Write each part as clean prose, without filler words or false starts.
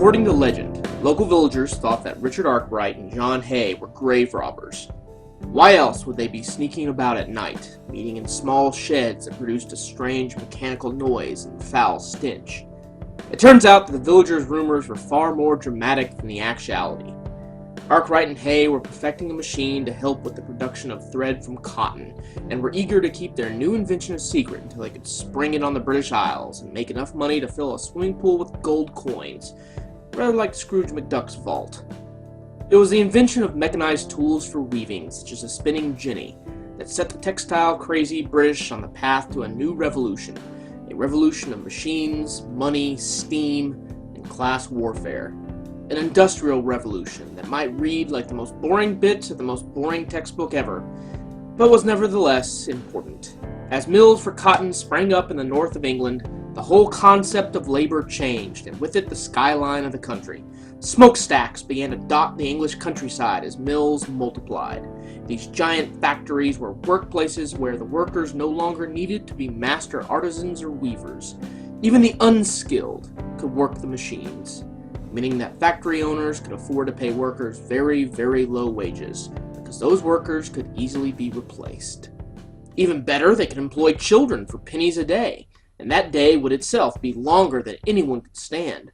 According to legend, local villagers thought that Richard Arkwright and John Hay were grave robbers. Why else would they be sneaking about at night, meeting in small sheds that produced a strange mechanical noise and foul stench? It turns out that the villagers' rumors were far more dramatic than the actuality. Arkwright and Hay were perfecting a machine to help with the production of thread from cotton, and were eager to keep their new invention a secret until they could spring it on the British Isles and make enough money to fill a swimming pool with gold coins, rather like Scrooge McDuck's vault. It was the invention of mechanized tools for weaving, such as a spinning jenny, that set the textile-crazy British on the path to a new revolution, a revolution of machines, money, steam, and class warfare. An industrial revolution that might read like the most boring bit of the most boring textbook ever, but was nevertheless important. As mills for cotton sprang up in the north of England, the whole concept of labor changed, and with it the skyline of the country. Smokestacks began to dot the English countryside as mills multiplied. These giant factories were workplaces where the workers no longer needed to be master artisans or weavers. Even the unskilled could work the machines, meaning that factory owners could afford to pay workers very, very low wages, because those workers could easily be replaced. Even better, they could employ children for pennies a day, and that day would itself be longer than anyone could stand.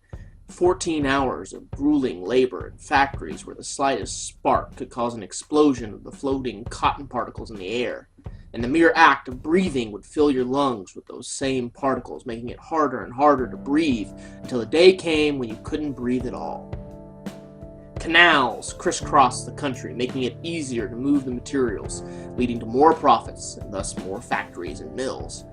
14 hours of grueling labor in factories where the slightest spark could cause an explosion of the floating cotton particles in the air, and the mere act of breathing would fill your lungs with those same particles, making it harder and harder to breathe until the day came when you couldn't breathe at all. Canals crisscrossed the country, making it easier to move the materials, leading to more profits and thus more factories and mills.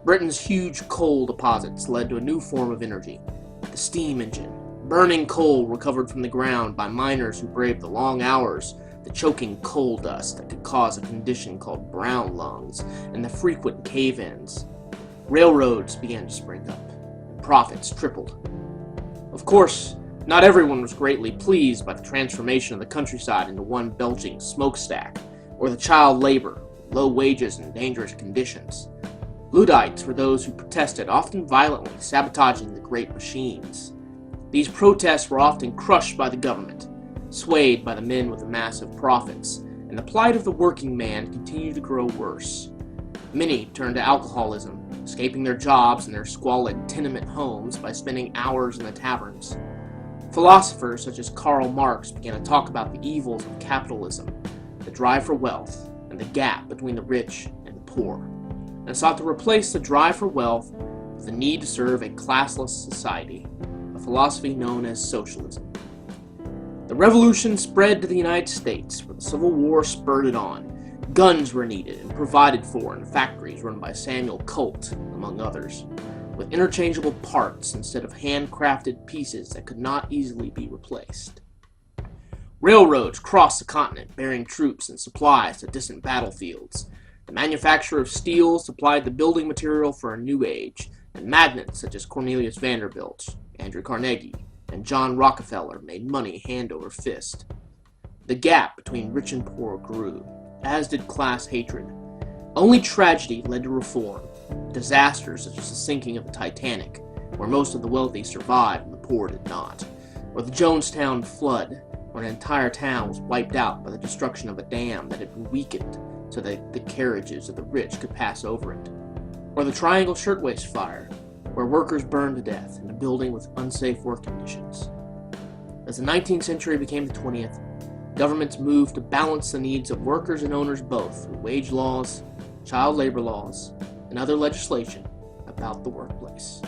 Britain's huge coal deposits led to a new form of energy, the steam engine. Burning coal recovered from the ground by miners who braved the long hours, the choking coal dust that could cause a condition called brown lungs, and the frequent cave-ins. Railroads began to spring up, and profits tripled. Of course, not everyone was greatly pleased by the transformation of the countryside into one belching smokestack, or the child labor, low wages, and dangerous conditions. Luddites were those who protested, often violently, sabotaging the great machines. These protests were often crushed by the government, swayed by the men with the massive profits, and the plight of the working man continued to grow worse. Many turned to alcoholism, escaping their jobs and their squalid tenement homes by spending hours in the taverns. Philosophers such as Karl Marx began to talk about the evils of capitalism, the drive for wealth, and the gap between the rich and the poor, and sought to replace the drive for wealth with the need to serve a classless society, a philosophy known as socialism. The revolution spread to the United States, where the Civil War spurred it on. Guns were needed and provided for in factories run by Samuel Colt, among others, with interchangeable parts instead of handcrafted pieces that could not easily be replaced. Railroads crossed the continent, bearing troops and supplies to distant battlefields. The manufacture of steel supplied the building material for a new age, and magnates such as Cornelius Vanderbilt, Andrew Carnegie, and John Rockefeller made money hand over fist. The gap between rich and poor grew, as did class hatred. Only tragedy led to reform. Disasters such as the sinking of the Titanic, where most of the wealthy survived and the poor did not, or the Jonestown flood, where an entire town was wiped out by the destruction of a dam that had been weakened so that the carriages of the rich could pass over it, or the Triangle Shirtwaist Fire, where workers burned to death in a building with unsafe work conditions. As the 19th century became the 20th, governments moved to balance the needs of workers and owners both through wage laws, child labor laws, and other legislation about the workplace.